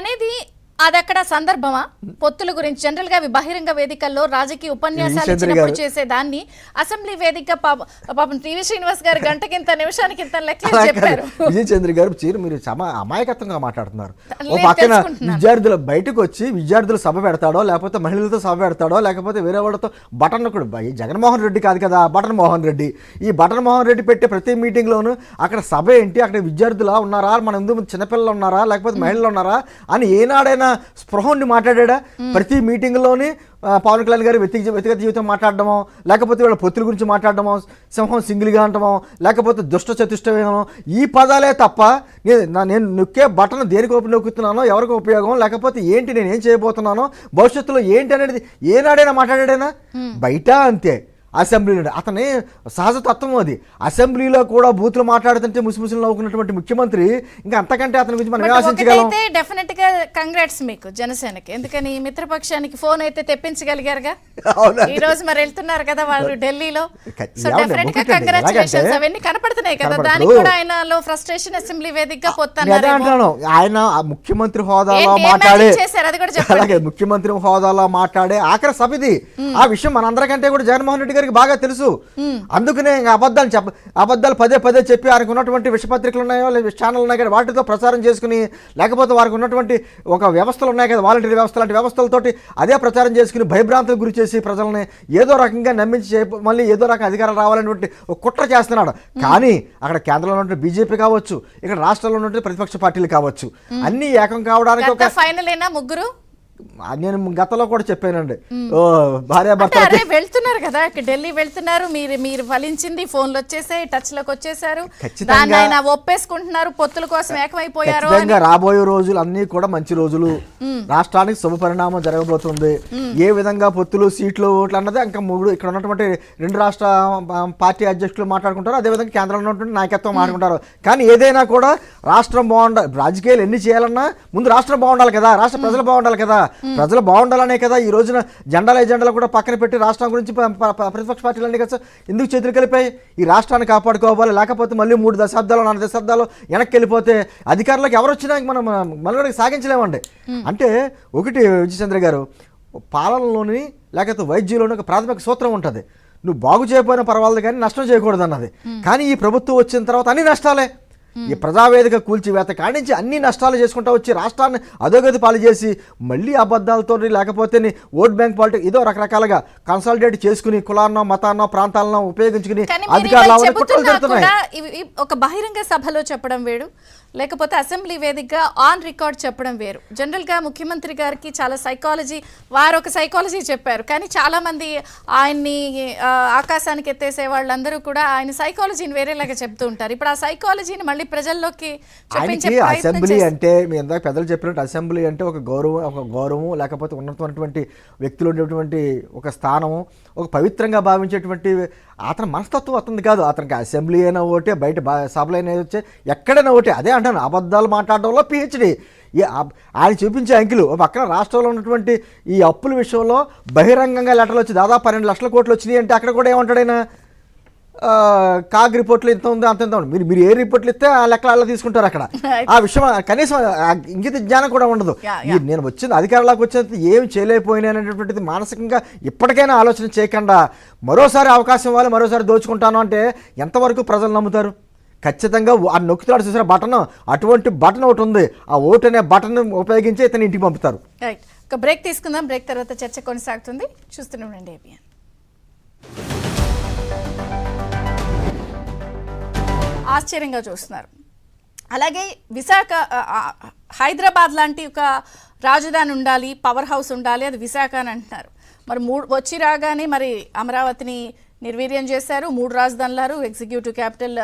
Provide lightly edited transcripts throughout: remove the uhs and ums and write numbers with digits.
అనేది అదక్కడ సందర్భమా? పొత్తుల గురించి జనరల్ గా బహిరంగ వేదికల్లో రాజకీయ ఉపన్యాసాలు ఇచ్చినప్పుడు చేసే దాన్ని అసెంబ్లీ వేదిక పాపం టీవీ శ్రీనివాస్ గారు గంటకింత నిమిషానికి ఇంత లెక్కలు చెప్పారు. విజయ్ చంద్ర గారు మీరు అమాయకత్వంగా మాట్లాడుతున్నారు. ఓ పక్కన విద్యార్థులు బయటకు వచ్చి విద్యార్థులు సభ పెడతాడో, లేకపోతే మహిళలతో సభ పెడతాడో, లేకపోతే వేరే వాళ్ళతో బటన్ జగన్మోహన్ రెడ్డి కాదు కదా, బటన్ మోహన్ రెడ్డి. ఈ బటన్ మోహన్ రెడ్డి పెట్టే ప్రతి మీటింగ్ లోను అక్కడ సభ ఏంటి, అక్కడ విద్యార్థులు ఉన్నారా, మన ముందు చిన్నపిల్లలు ఉన్నారా, లేకపోతే మహిళలు ఉన్నారా అని ఏనాడైనా స్పృహండి మాట్లాడా? ప్రతి మీటింగ్ లోని పవన్ కళ్యాణ్ గారు వ్యక్తిగత జీవితం మాట్లాడడమో, లేకపోతే వీళ్ళ పొత్తుల గురించి మాట్లాడడమో, సింహం సింగిల్గా అంటమో, లేకపోతే దుష్ట చతుష్టమేమో, ఈ పదాలే తప్ప నేను నొక్కే బటన్ దేనికి నొక్కుతున్నానో, ఎవరికి ఉపయోగం, లేకపోతే ఏంటి నేను ఏం చేయబోతున్నానో, భవిష్యత్తులో ఏంటి అనేది ఏనాడైనా మాట్లాడాడైనా? బయట అంతే, అసెంబ్లీలో అతని సహజతత్వం అది. అసెంబ్లీలో కూడా బూతులు మాట్లాడుతుంటే ముసిముసులు నవ్వుకున్నటువంటి ముఖ్యమంత్రి ఇంకా అంతకంటే అతని గురించి మనం ఆశించగలం. డెఫినెట్ గా కంగ్రాట్స్ మీకు జనసేనకి, ఎందుకని మిత్రపక్షానికి ఫోన్ అయితే తెప్పించగలిగారుగా. ఈ రోజు మరి వెళ్తున్నారు కదా వాళ్ళు ఢిల్లీలో, సో డెఫినెట్ గా కంగ్రాచులేషన్స్. అవన్నీ కనపడుతున్నాయి కదా, దానికి కూడా ఆయనలో ఫ్రస్ట్రేషన్ అసెంబ్లీ వేదికగా పోతాను. ఆయన ముఖ్యమంత్రి హోదాలో మాట్లాడే, అలాగే ముఖ్యమంత్రి హోదాలో మాట్లాడే ఆఖరి సభ ఇది. ఆ విషయం మనందరికంటే కూడా జగన్మోహన్ రెడ్డి బాగా తెలుసు. అందుకనే అబద్ధాలు పదే పదే చెప్పి ఆయనకు ఉన్నటువంటి విషపత్రికలు ఉన్నాయో, లేదా ఛానల్ ఉన్నాయి కదా, వాటితో ప్రచారం చేసుకుని, లేకపోతే వారికి ఉన్నటువంటి ఒక వ్యవస్థలు ఉన్నాయి కదా, వాలంటీర్ వ్యవస్థ లాంటి వ్యవస్థలతోటి అదే ప్రచారం చేసుకుని భయభ్రాంతులకు గురి చేసి ప్రజల్ని ఏదో రకంగా నమ్మించి మళ్ళీ ఏదో రకం అధికారం రావాలనేటువంటి ఒక కుట్ర చేస్తున్నాడు. కానీ అక్కడ కేంద్రంలో ఉన్నటువంటి బీజేపీ కావచ్చు, ఇక్కడ రాష్ట్రంలో ఉన్నటువంటి ప్రతిపక్ష పార్టీలు కావచ్చు, అన్ని ఏకం కావడానికి ఒక ఫైనల్ ముగ్గురు. నేను గతంలో కూడా చెప్పానండి, భార్యాభర్త వెళ్తున్నారు కదా ఢిల్లీ వెళ్తున్నారు, మీరు ఫలించింది, ఫోన్లు వచ్చేసాయి, టచ్ లోకి వచ్చేసారు, ఆయన ఒప్పేసుకుంటున్నారు, పొత్తుల కోసం ఏకమైపోయారు. రాబోయే రోజులు అన్ని కూడా మంచి రోజులు, రాష్ట్రానికి శుభ పరిణామం జరగబోతుంది. ఏ విధంగా పొత్తులు, సీట్లు, ఓట్లు అన్నది ఇంకా ఇక్కడ ఉన్నటువంటి 2 రాష్ట్ర పార్టీ అధ్యక్షులు మాట్లాడుకుంటారు, అదేవిధంగా కేంద్రంలో ఉన్నటువంటి నాయకత్వం మాట్లాడుకుంటారు. కానీ ఏదైనా కూడా రాష్ట్రం బాగుండాలి, రాజకీయాలు ఎన్ని చేయాలన్నా ముందు రాష్ట్రం బాగుండాలి కదా, రాష్ట్ర ప్రజలు బాగుండాలి కదా. ప్రజలు బాగుండాలనే కదా ఈ రోజున జెండాలు కూడా పక్కన పెట్టి రాష్ట్రం గురించి ప్రతిపక్ష పార్టీలన్నీ కదా ఎందుకు చేతులు కలిపాయి? ఈ రాష్ట్రాన్ని కాపాడుకోవాలి, లేకపోతే మళ్ళీ 3 దశాబ్దాలు 4 దశాబ్దాలు వెనక్కి వెళ్ళిపోతే అధికారంలోకి ఎవరు వచ్చినా మనం మళ్ళీ సాగించలేమండి. అంటే ఒకటి విజయచంద్ర గారు, పాలనలోని లేకపోతే వైద్యంలోని ఒక ప్రాథమిక సూత్రం ఉంటుంది, నువ్వు బాగు చేయకపోయినా పర్వాలేదు కానీ నష్టం చేయకూడదు అన్నది. కానీ ఈ ప్రభుత్వం వచ్చిన తర్వాత అన్ని నష్టాలే. ఈ ప్రజావేదిక కూల్చివేత కాడించి అన్ని నష్టాలు చేసుకుంటూ వచ్చి రాష్ట్రాన్ని అధోగతి పాలు చేసి మళ్ళీ అబద్ధాలతో, లేకపోతే ఓట్ బ్యాంక్ పాలిటిక్స్ ఏదో రకరకాలుగా కన్సాలిడేట్ చేసుకుని కులాన్నో, మతాన్నో, ప్రాంతాలను ఉపయోగించుకుని అధికారులు ఒక బహిరంగ సభలో చెప్పడం వేరు, లేకపోతే అసెంబ్లీ వేదికగా ఆన్ రికార్డ్ చెప్పడం వేరు. జనరల్గా ముఖ్యమంత్రి గారికి చాలా సైకాలజీ, వారు ఒక సైకాలజీ చెప్పారు, కానీ చాలామంది ఆయన్ని ఆకాశానికి ఎత్తేసే వాళ్ళందరూ కూడా ఆయన సైకాలజీని వేరేలాగా చెప్తూ ఉంటారు. ఇప్పుడు ఆ సైకాలజీని మళ్ళీ ప్రజల్లోకి చూపించే అసెంబ్లీ అంటే మీ ఇందాక పెద్దలు చెప్పినట్టు అసెంబ్లీ అంటే ఒక గౌరవం, లేకపోతే ఉన్నటువంటి వ్యక్తులు ఉండేటువంటి ఒక స్థానము, ఒక పవిత్రంగా భావించేటువంటి అతని మనస్తత్వం అతనిది కాదు. అతనికి అసెంబ్లీ అయినా ఒకటే, బయట సభలు అయినా వచ్చే, ఎక్కడైనా ఒకటే. అదే అంటాను, అబద్ధాలు మాట్లాడడంలో పిహెచ్డి. ఆయన చూపించే అంకెలు పక్కన రాష్ట్రంలో ఉన్నటువంటి ఈ అప్పుల విషయంలో బహిరంగంగా లెటర్లు వచ్చి దాదాపు 12 లక్షల కోట్లు వచ్చినాయి అంటే అక్కడ కూడా ఏమంటాడు ఆయన, కాగ్ రిపోర్ట్లు ఇంత ఉంది అంత ఉంది, మీరు ఏ రిపోర్ట్లు ఇస్తే ఆ లెక్కలు అలా తీసుకుంటారు. అక్కడ ఆ విషయం కనీసం ఇంగిత జ్ఞానం కూడా ఉండదు. నేను వచ్చింది అధికారంలోకి వచ్చినంత ఏమి చేయలేకపోయినా అనేటువంటిది మానసికంగా ఇప్పటికైనా ఆలోచన చేయకుండా మరోసారి అవకాశం ఇవ్వాలి, మరోసారి దోచుకుంటాను అంటే ఎంతవరకు ప్రజలు నమ్ముతారు? ఖచ్చితంగా ఆ నొక్కుతాడు చూసిన బటన్, అటువంటి బటన్ ఒకటి ఉంది, ఆ ఓటు అనే బటన్ ఉపయోగించి ఇతను ఇంటికి పంపుతారు. రైట్, ఒక బ్రేక్ తీసుకుందాం, బ్రేక్ తర్వాత చర్చ కొనసాగుతుంది. చూస్తూనే ఉండండి ఏబిఎన్. ఆశ్చర్యంగా చూస్తున్నారు. అలాగే విశాఖ, హైదరాబాద్ లాంటి ఒక రాజధాని ఉండాలి, పవర్ హౌస్ ఉండాలి, అది విశాఖ అని అంటున్నారు. మరి వచ్చి రాగానే మరి అమరావతిని నిర్వీర్యం చేశారు, 3 రాజధానులు, ఎగ్జిక్యూటివ్ క్యాపిటల్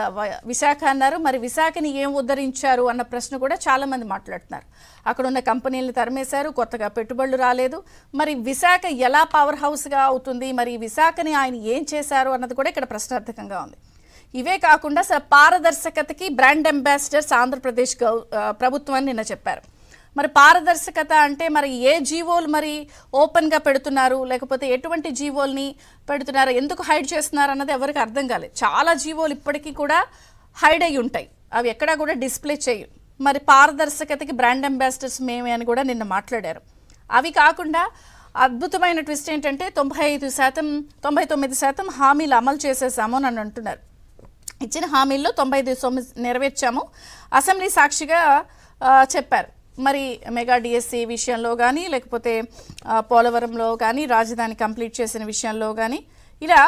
విశాఖ అన్నారు. మరి విశాఖని ఏం ఉద్ధరించారు అన్న ప్రశ్న కూడా చాలామంది మాట్లాడుతున్నారు. అక్కడ ఉన్న కంపెనీలను తరిమేశారు, కొత్తగా పెట్టుబడులు రాలేదు. మరి విశాఖ ఎలా పవర్ హౌస్గా అవుతుంది, మరి విశాఖని ఆయన ఏం చేశారు అన్నది కూడా ఇక్కడ ప్రశ్నార్థకంగా ఉంది. ఇవే కాకుండా అసలు పారదర్శకతకి బ్రాండ్ అంబాసిడర్స్ ఆంధ్రప్రదేశ్ ప్రభుత్వం నిన్న చెప్పారు. మరి పారదర్శకత అంటే మరి ఏ జీవోలు మరి ఓపెన్గా పెడుతున్నారు, లేకపోతే ఎటువంటి జీవోల్ని పెడుతున్నారు, ఎందుకు హైడ్ చేస్తున్నారు అన్నది ఎవరికి అర్థం కాలేదు. చాలా జీవోలు ఇప్పటికీ కూడా హైడ్ అయి ఉంటాయి, అవి ఎక్కడా కూడా డిస్ప్లే చేయు. మరి పారదర్శకతకి బ్రాండ్ అంబాసిడర్స్ మేమే అని కూడా నిన్న మాట్లాడారు. అవి కాకుండా అద్భుతమైన ట్విస్ట్ ఏంటంటే 99% హామీలు అమలు చేసేసాము అని అంటున్నారు. ఇచ్చిన హామీల్లో 95 నెరవేర్చాము అసెంబ్లీ సాక్షిగా చెప్పారు. మరి మెగా డిఎస్సి విషయంలో కానీ లేకపోతే పోలవరంలో కానీ రాజధాని కంప్లీట్ చేసిన విషయంలో కానీ ఇలా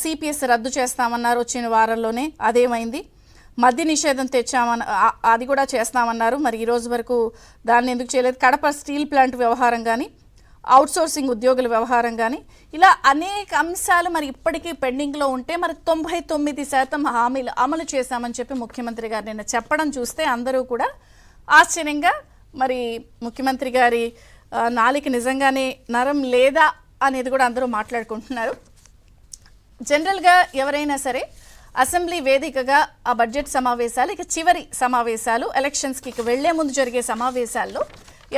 సిపిఎస్ రద్దు చేస్తామన్నారు వచ్చిన వారంలోనే, అదేమైంది? మద్య నిషేధం తెచ్చామని అది కూడా చేస్తామన్నారు, మరి ఈ రోజు వరకు దాన్ని ఎందుకు చేయలేదు? కడప స్టీల్ ప్లాంట్ వ్యవహారం కానీ అవుట్సోర్సింగ్ ఉద్యోగుల వ్యవహారం కానీ ఇలా అనేక అంశాలు మరి ఇప్పటికీ పెండింగ్లో ఉంటే మరి 99% హామీలు అమలు చేశామని చెప్పి ముఖ్యమంత్రి గారు నిన్న చెప్పడం చూస్తే అందరూ కూడా ఆశ్చర్యంగా మరి ముఖ్యమంత్రి గారి నాలిక నిజంగానే నరం లేదా అనేది కూడా అందరూ మాట్లాడుకుంటున్నారు. జనరల్గా ఎవరైనా సరే అసెంబ్లీ వేదికగా ఆ బడ్జెట్ సమావేశాలు ఇక చివరి సమావేశాలు ఎలక్షన్స్కి వెళ్లే ముందు జరిగే సమావేశాల్లో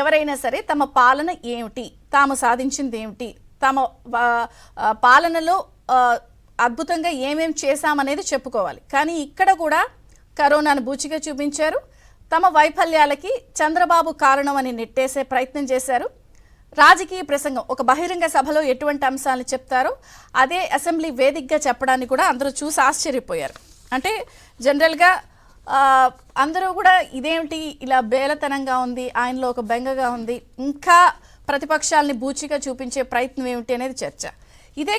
ఎవరైనా సరే తమ పాలన ఏమిటి, తాము సాధించింది ఏమిటి, తమ పాలనలో అద్భుతంగా ఏమేం చేశామనేది చెప్పుకోవాలి. కానీ ఇక్కడ కూడా కరోనాను బూచిగా చూపించారు. తమ వైఫల్యాలకి చంద్రబాబు కారణం అని నెట్టేసే ప్రయత్నం చేశారు. రాజకీయ ప్రసంగం ఒక బహిరంగ సభలో ఎటువంటి అంశాలను చెప్తారో అదే అసెంబ్లీ వేదికగా చెప్పడానికి కూడా అందరూ చూసి ఆశ్చర్యపోయారు. అంటే జనరల్గా అందరూ కూడా ఇదేమిటి ఇలా బేలతనంగా ఉంది, ఆయనలో ఒక బెంగగా ఉంది, ఇంకా ప్రతిపక్షాలని బూచిగా చూపించే ప్రయత్నం ఏమిటి అనేది చర్చ. ఇదే